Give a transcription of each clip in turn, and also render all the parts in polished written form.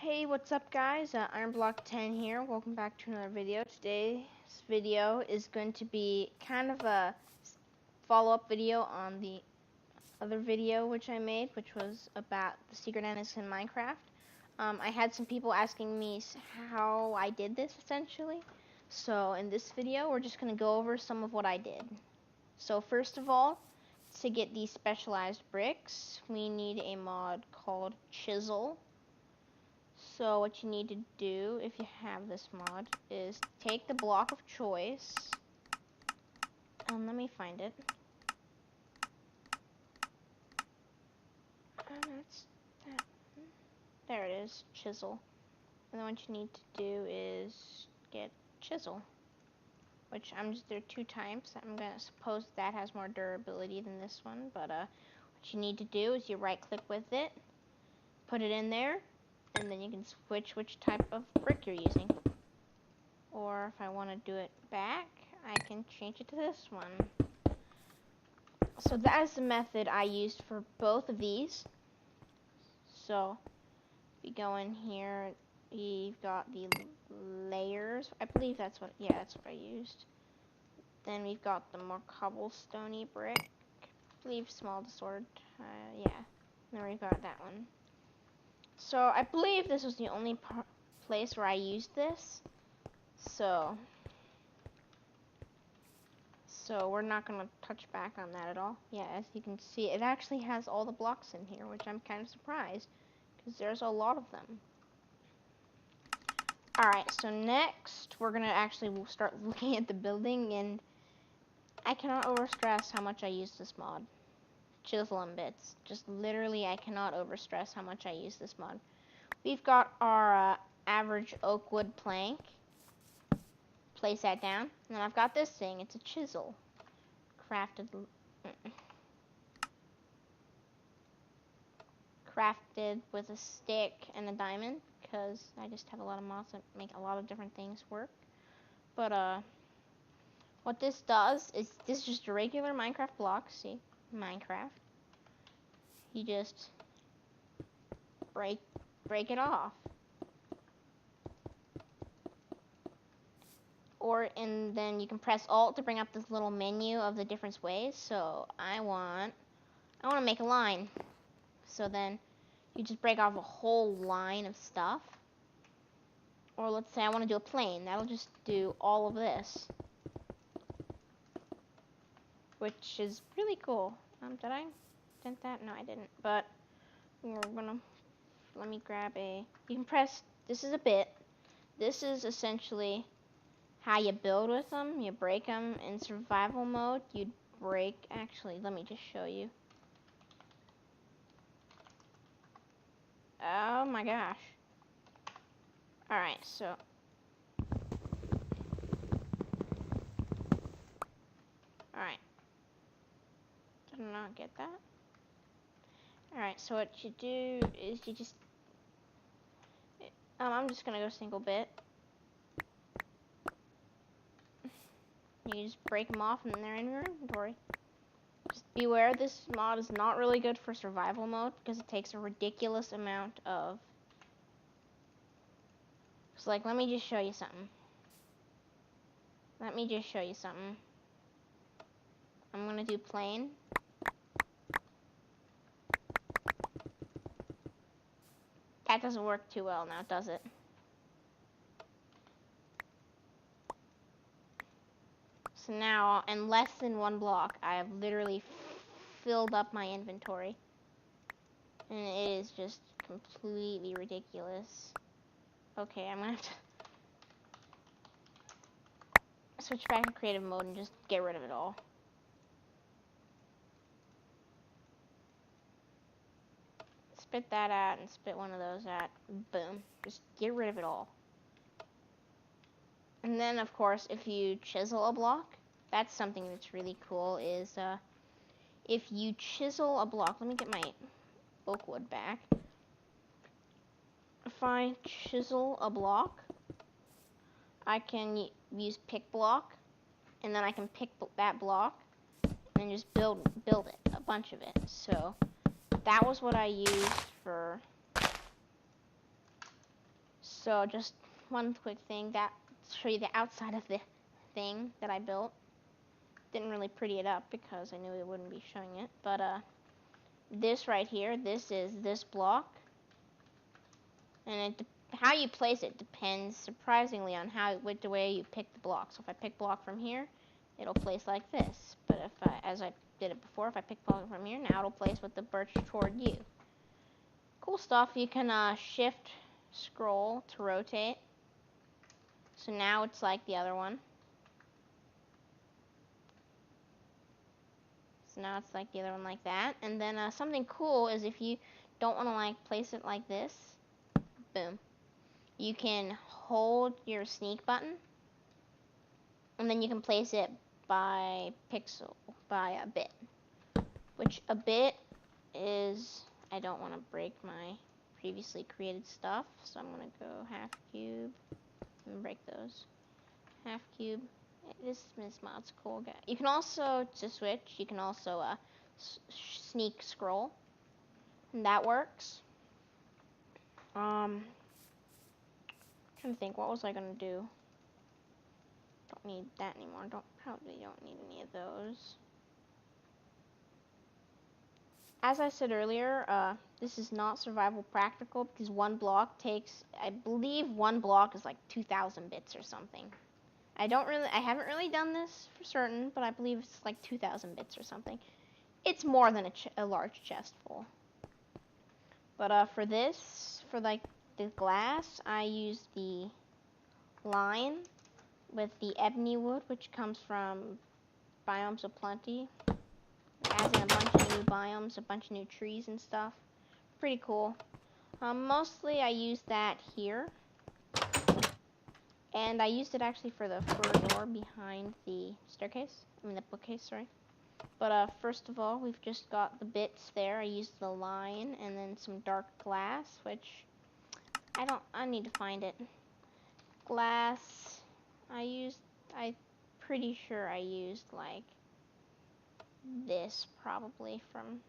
Hey, what's up guys? IronBlock10 here. Welcome back to another video. Today's video is going to be kind of a follow-up video on the other video which I made, which was about the Secret Annex in Minecraft. I had some people asking me how I did this, essentially. So in this video, we're just going to go over some of what I did. So first of all, to get these specialized bricks, we need a mod called Chisel. So what you need to do, if you have this mod, is take the block of choice. Let me find it. There it is, chisel. And then what you need to do is get chisel, which there are two types. I'm gonna suppose that has more durability than this one, but what you need to do is you right-click with it, put it in there, and then you can switch which type of brick you're using. Or if I want to do it back, I can change it to this one. So that is the method I used for both of these. So if you go in here, we've got the layers. I believe that's what I used. Then we've got the more cobblestone-y brick. I believe small disordered. Yeah. Then we've got that one. So I believe this was the only place where I used this. So we're not going to touch back on that at all. Yeah, as you can see, it actually has all the blocks in here, which I'm kind of surprised, because there's a lot of them. Alright, so next, we're going to actually start looking at the building, and I cannot overstress how much I use this mod. Chisel and bits. Just literally, I cannot overstress how much I use this mod. We've got our average oak wood plank. Place that down. And then I've got this thing. It's a chisel. Crafted with a stick and a diamond, because I just have a lot of mods that make a lot of different things work. But what this does is, this is just a regular Minecraft block. See, Minecraft. You just break it off. And then you can press Alt to bring up this little menu of the different ways. So I want to make a line. So then you just break off a whole line of stuff. Or let's say I want to do a plane. That'll just do all of this, which is really cool. Did I dent that? No, I didn't. But let me grab you can press, this is a bit. This is essentially how you build with them. You break them in survival mode. You'd break, actually, let me just show you. Oh my gosh. Alright, so. Alright. Did not get that. Alright, so what you do is you just. I'm just gonna go single bit. You just break them off and they're in your inventory. Just beware, this mod is not really good for survival mode because it takes a ridiculous amount of. So like, let me just show you something. I'm gonna do plain. That doesn't work too well now, does it? So now, in less than one block, I have literally filled up my inventory. And it is just completely ridiculous. Okay, I'm gonna have to switch back to creative mode and just get rid of it all. Spit that out and spit one of those out. Boom. Just get rid of it all. And then, of course, if you chisel a block, that's something that's really cool, is if you chisel a block, let me get my oak wood back. If I chisel a block, I can use pick block, and then I can pick that block and just build it, a bunch of it. So that was what I used for So just one quick thing that show you the outside of the thing that I built. Didn't really pretty it up because I knew it wouldn't be showing it, but this right here, this is this block, and how you place it depends surprisingly on the way you pick the block. So if I pick block from here, it'll place like this. But as I did it before, if I pick block from here, now it'll place with the birch toward you. Cool stuff. You can shift scroll to rotate. So now it's like the other one. So now it's like the other one like that. And then something cool is if you don't want to like place it like this, boom. You can hold your sneak button, and then you can place it by a bit. Which a bit is, I don't want to break my previously created stuff, so I'm going to go half cube and break those. Half cube. This mod's cool. You can also, to switch, you can also sneak scroll, and that works. I'm trying to think, what was I gonna do? Don't need that anymore. Probably don't need any of those. As I said earlier, this is not survival practical because one block takes, I believe one block is like 2,000 bits or something. I haven't really done this for certain, but I believe it's like 2,000 bits or something. It's more than a large chest full. But for this, for like the glass, I used the line with the ebony wood, which comes from Biomes of Plenty. Adds in a bunch of new biomes, a bunch of new trees and stuff. Pretty cool. Mostly I used that here. And I used it actually for the fur door behind the the bookcase, sorry. But first of all, we've just got the bits there. I used the line and then some dark glass, which I need to find it. Glass, I'm pretty sure I used like this probably from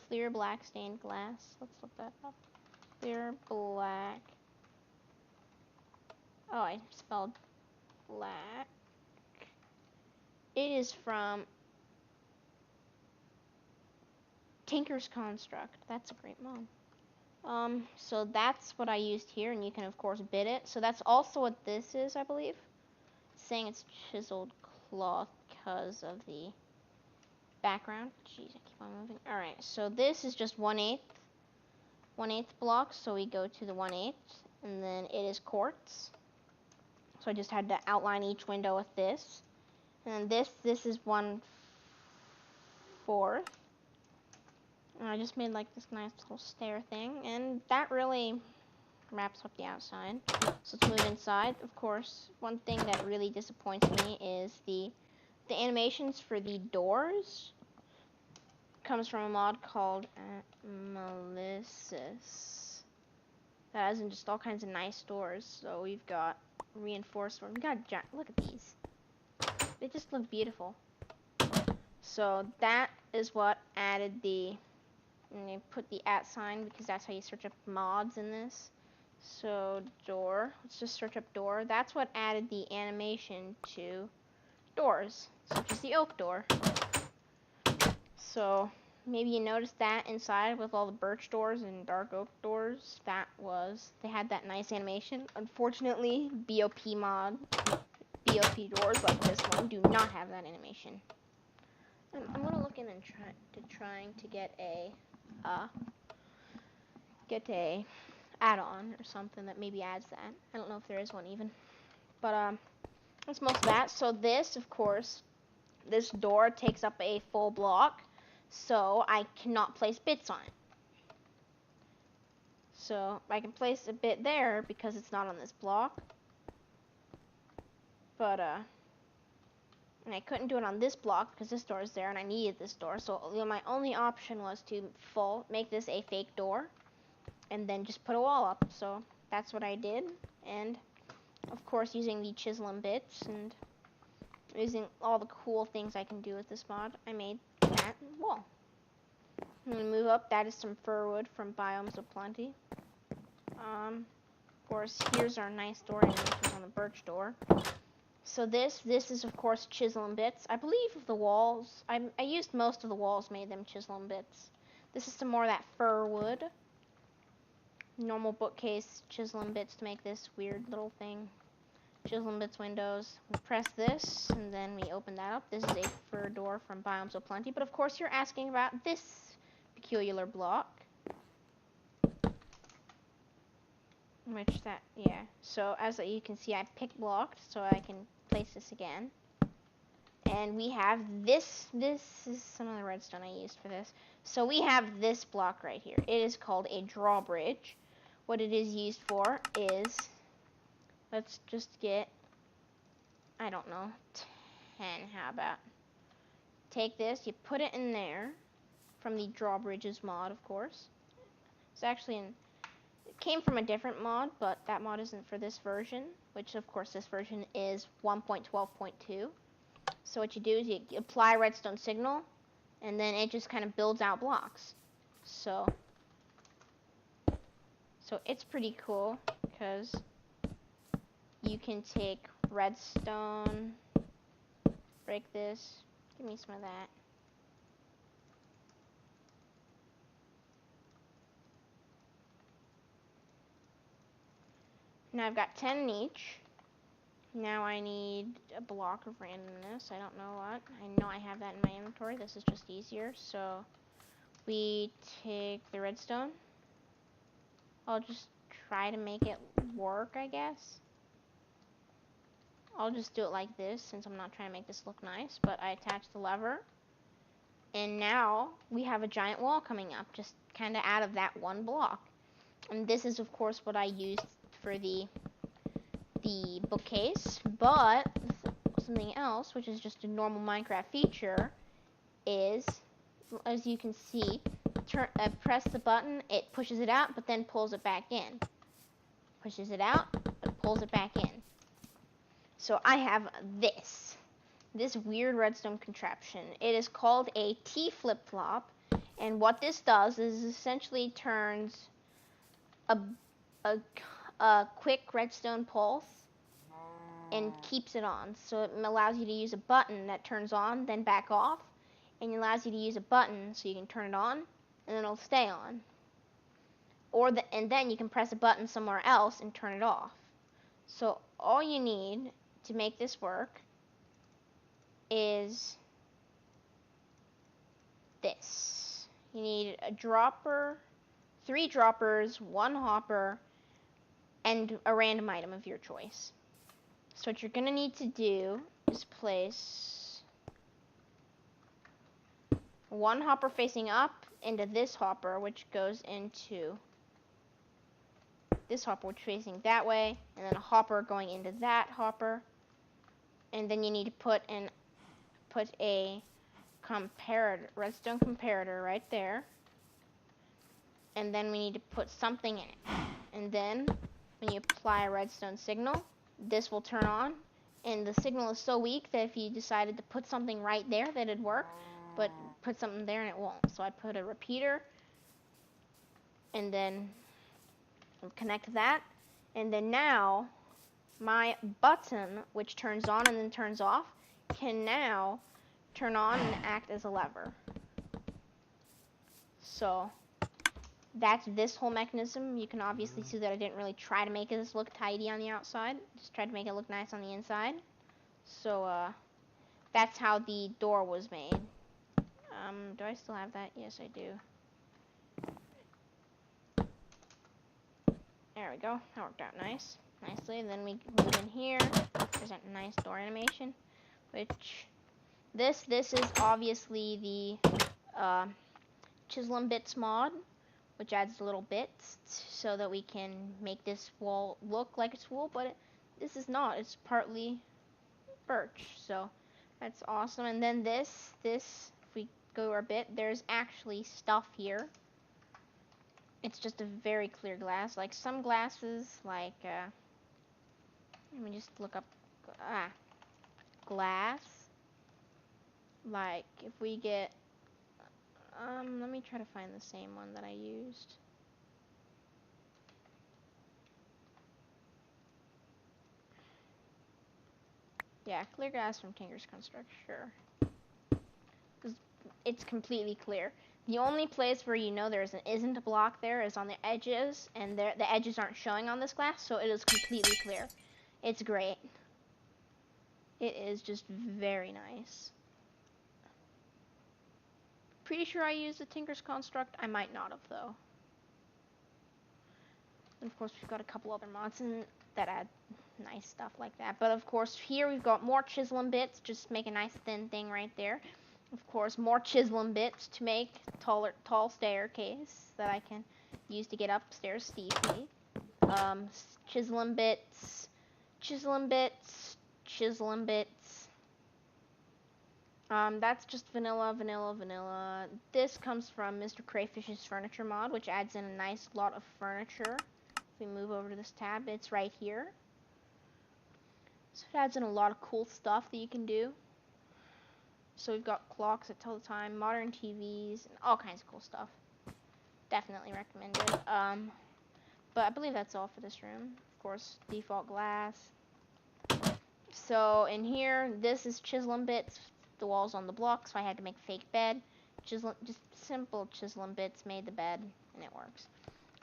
clear black stained glass. Let's look that up. Clear black. Oh, I spelled black. It is from Tinker's Construct. That's a great mod. So that's what I used here, and you can of course bid it. So that's also what this is, I believe. It's saying it's chiseled cloth because of the background. Jeez, I keep on moving. Alright, so this is just 1/8 block, so we go to the 1/8, and then it is quartz. So I just had to outline each window with this. And then this is 1/4. And I just made like this nice little stair thing, and that really wraps up the outside. So let's move inside. Of course, one thing that really disappoints me is the animations for the doors. Comes from a mod called Melissus that has just all kinds of nice doors. So we've got reinforced. We got look at these. They just look beautiful. So that is what added and they put the @ sign because that's how you search up mods in this. So door, let's just search up door. That's what added the animation to doors, such as the oak door. So maybe you noticed that inside with all the birch doors and dark oak doors, they had that nice animation. Unfortunately, BOP doors like this one do not have that animation. I'm gonna look in and trying to get a add-on or something that maybe adds that. I don't know if there is one even, but that's most of that. So this, of course, this door takes up a full block, so I cannot place bits on it. So I can place a bit there because it's not on this block, but and I couldn't do it on this block because this door is there and I needed this door. So my only option was to make this a fake door and then just put a wall up. So that's what I did, and of course using the chisel and bits and using all the cool things I can do with this mod, I made that wall. I'm gonna move up. That is some fir wood from Biomes of Plenty. Of course, here's our nice door animations on the birch door. So this is of course chisel and bits. I believe the walls, I used most of the walls, made them chisel and bits. This is some more of that fir wood. Normal bookcase, chisel and bits to make this weird little thing. Chisel and bits windows. We press this, and then we open that up. This is a fir door from Biomes of Plenty. But of course you're asking about this peculiar block. So as you can see, I pick blocked, so I can place this again. And we have this is some of the redstone I used for this. So we have this block right here. It is called a drawbridge. What it is used for is, let's just get, I don't know, 10, how about? Take this, you put it in there, from the drawbridges mod, of course. It's actually it came from a different mod, but that mod isn't for this version, which of course this version is 1.12.2. So what you do is you apply redstone signal, and then it just kind of builds out blocks. So it's pretty cool, because you can take redstone, break this, give me some of that. Now I've got 10 in each. Now I need a block of randomness. I don't know what. I know I have that in my inventory. This is just easier. So we take the redstone. I'll just try to make it work, I guess. I'll just do it like this since I'm not trying to make this look nice. But I attach the lever. And now we have a giant wall coming up, just kind of out of that one block. And this is, of course, what I used for the bookcase, but something else, which is just a normal Minecraft feature, is, as you can see, press the button, it pushes it out, but then pulls it back in. Pushes it out, but pulls it back in. So I have this weird redstone contraption. It is called a T flip-flop, and what this does is essentially turns a quick redstone pulse and keeps it on. So it allows you to use a button that turns on, then back off, and it allows you to use a button so you can turn it on, and then it'll stay on. And then you can press a button somewhere else and turn it off. So all you need to make this work is this. You need a dropper, 3 droppers, 1 hopper, and a random item of your choice. So what you're going to need to do is place 1 hopper facing up into this hopper, which goes into this hopper, which is facing that way, and then a hopper going into that hopper. And then you need to put a redstone comparator right there. And then we need to put something in it. And then when you apply a redstone signal, this will turn on, and the signal is so weak that if you decided to put something right there, that it'd work, but put something there and it won't. So I put a repeater, and then connect that, and then now my button, which turns on and then turns off, can now turn on and act as a lever. So that's this whole mechanism. You can obviously see that I didn't really try to make this look tidy on the outside. Just tried to make it look nice on the inside. So that's how the door was made. Do I still have that? Yes, I do. There we go. That worked out nicely. And then we move in here. There's that nice door animation. Which this is obviously the Chisel and Bits mod, which adds little bits so that we can make this wall look like it's wool, but this is not. It's partly birch, so that's awesome. And then this, if we go a bit, there's actually stuff here. It's just a very clear glass. Like some glasses, like, let me just look up, glass. Like, if we get, let me try to find the same one that I used. Yeah, clear glass from Tinker's Construct, sure. It's completely clear. The only place where you know isn't a block there is on the edges, and the edges aren't showing on this glass, so it is completely clear. It's great. It is just very nice. Pretty sure I used the Tinker's Construct. I might not have, though. And of course, we've got a couple other mods that add nice stuff like that. But of course, here we've got more chiseling bits, just make a nice thin thing right there. Of course, more chiseling bits to make tall staircase that I can use to get upstairs steeply. Chiseling bits, chiseling bits, chiseling bits. That's just vanilla, vanilla, vanilla. This comes from Mr. Crayfish's furniture mod, which adds in a nice lot of furniture. If we move over to this tab, it's right here. So it adds in a lot of cool stuff that you can do. So we've got clocks that tell the time, modern TVs, and all kinds of cool stuff. Definitely recommended. But I believe that's all for this room. Of course, default glass. So in here, this is chiseling bits. The walls on the block, so I had to make fake bed. Just simple chiseling bits made the bed, and it works.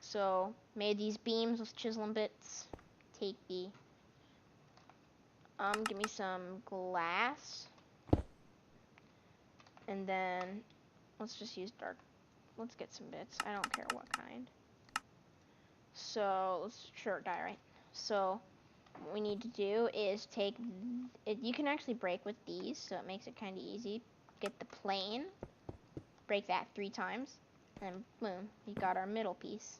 So made these beams with chiseling bits. Take the give me some glass. And then let's just use dark. Let's get some bits. I don't care what kind. So let's diorite. So what we need to do is take it. You can actually break with these, so it makes it kind of easy. Get the plane, break that 3 times, and boom, we got our middle piece.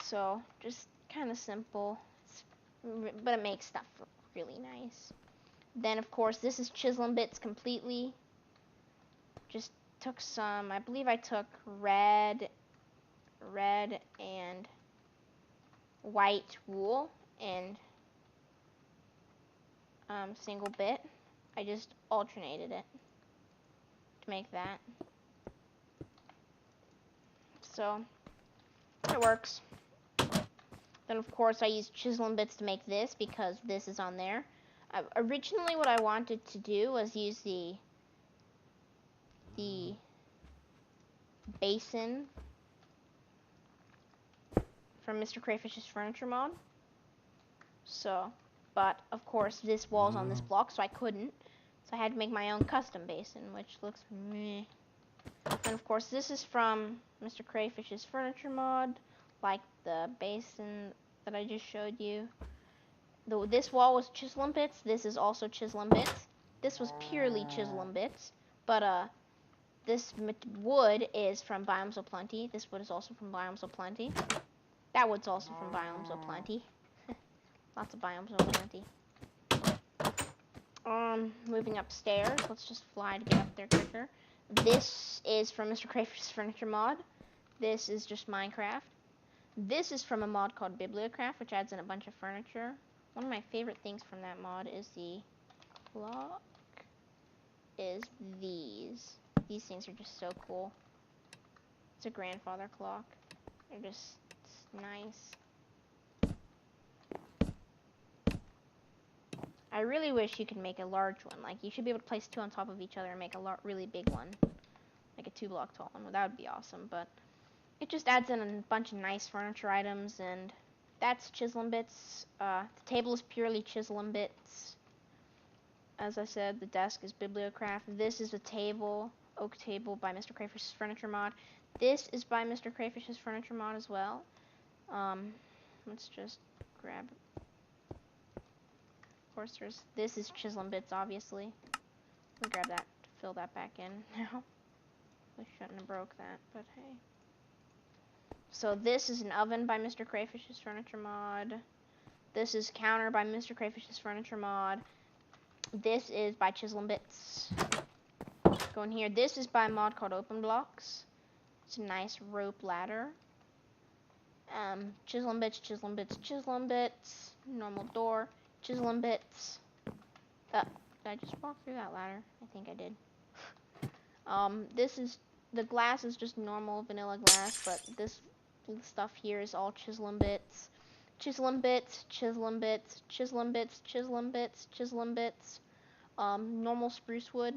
So just kind of simple, but it makes stuff look really nice. Then of course this is chiseling bits completely. Just took some, I believe I took red and white wool and single bit. I just alternated it to make that. So it works. Then of course I used chiseling bits to make this because this is on there. Originally what I wanted to do was use the basin from Mr. Crayfish's furniture mod. So, but of course this wall's on this block, so I couldn't. So I had to make my own custom basin, which looks meh. And of course this is from Mr. Crayfish's furniture mod, like the basin that I just showed you. This wall was chiseling bits. This is also chiseling bits. This was purely chiseling bits, but this wood is from Biomes O' Plenty. This wood is also from Biomes O' Plenty. That wood's also from Biomes O' Plenty. Lots of Biomes O' Plenty. Moving upstairs. Let's just fly to get up there quicker. This is from Mr. Crayfish's furniture mod. This is just Minecraft. This is from a mod called Bibliocraft, which adds in a bunch of furniture. One of my favorite things from that mod is the clock. Is these. These things are just so cool. It's a grandfather clock. They're just nice. I really wish you could make a large one. Like, you should be able to place 2 on top of each other and make a really big one. Like a 2-block tall one. Well, that would be awesome, but it just adds in a bunch of nice furniture items, and that's chiseling bits. The table is purely chiseling bits. As I said, the desk is Bibliocraft. This is a table, oak table by Mr. Crayfish's furniture mod. This is by Mr. Crayfish's furniture mod as well. Let's just grab. Of course, this is chiseling bits, obviously. We'll grab that to fill that back in now. We shouldn't have broke that, but hey. So this is an oven by Mr. Crayfish's furniture mod. This is counter by Mr. Crayfish's furniture mod. This is by chiseling bits. Go in here. This is by a mod called Open Blocks. It's a nice rope ladder. Chiseling bits, chiseling bits, chiseling bits. Normal door. Chiseling bits. Did I just walk through that ladder? I think I did. The glass is just normal vanilla glass, but this stuff here is all chiseling bits. Chiseling bits, chiseling bits, chiseling bits, chiseling bits, chiseling bits. Normal spruce wood,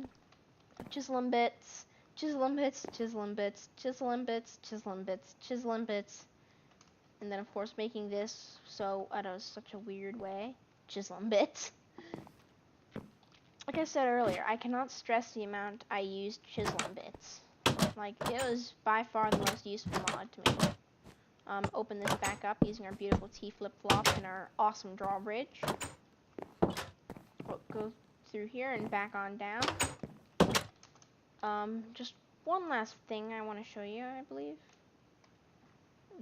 chiseling bits, chiseling bits, chiseling bits, chiseling bits, chiseling bits, chiseling bits. And then of course making this so out of such a weird way, chiseling bits. Like I said earlier, I cannot stress the amount I used chiseling bits. Like, it was by far the most useful mod to me. Open this back up using our beautiful T flip-flop and our awesome drawbridge. We'll go through here and back on down. Just one last thing I want to show you, I believe.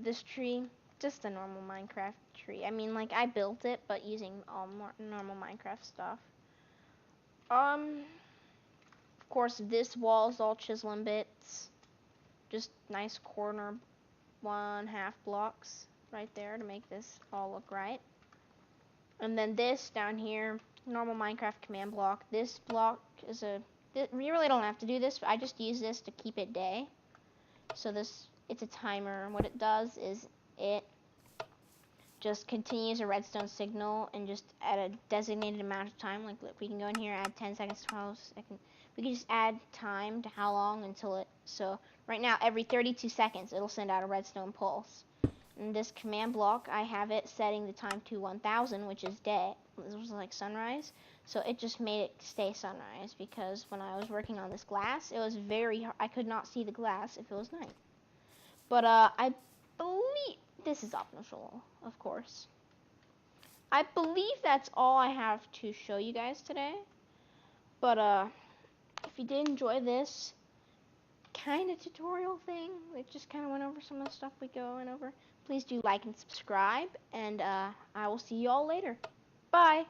This tree, just a normal Minecraft tree. I mean, like, I built it, but using all normal Minecraft stuff. Of course, this wall is all chiseling bits. Just nice corner 1/2 blocks right there to make this all look right. And then this down here, normal Minecraft command block. This block is you really don't have to do this, but I just use this to keep it day. So it's a timer. What it does is it just continues a redstone signal and just at a designated amount of time. Like, look, we can go in here, add 10 seconds, 12 seconds. We can just add time to how long until it, so right now every 32 seconds it'll send out a redstone pulse. In this command block, I have it setting the time to 1000, which is day. This was like sunrise, so it just made it stay sunrise, because when I was working on this glass, it was very hard. I could not see the glass if it was night. But I believe this is optional, of course. I believe that's all I have to show you guys today. But if you did enjoy this kind of tutorial thing, we just kind of went over some of the stuff we went over, please do like and subscribe, and I will see you all later. Bye!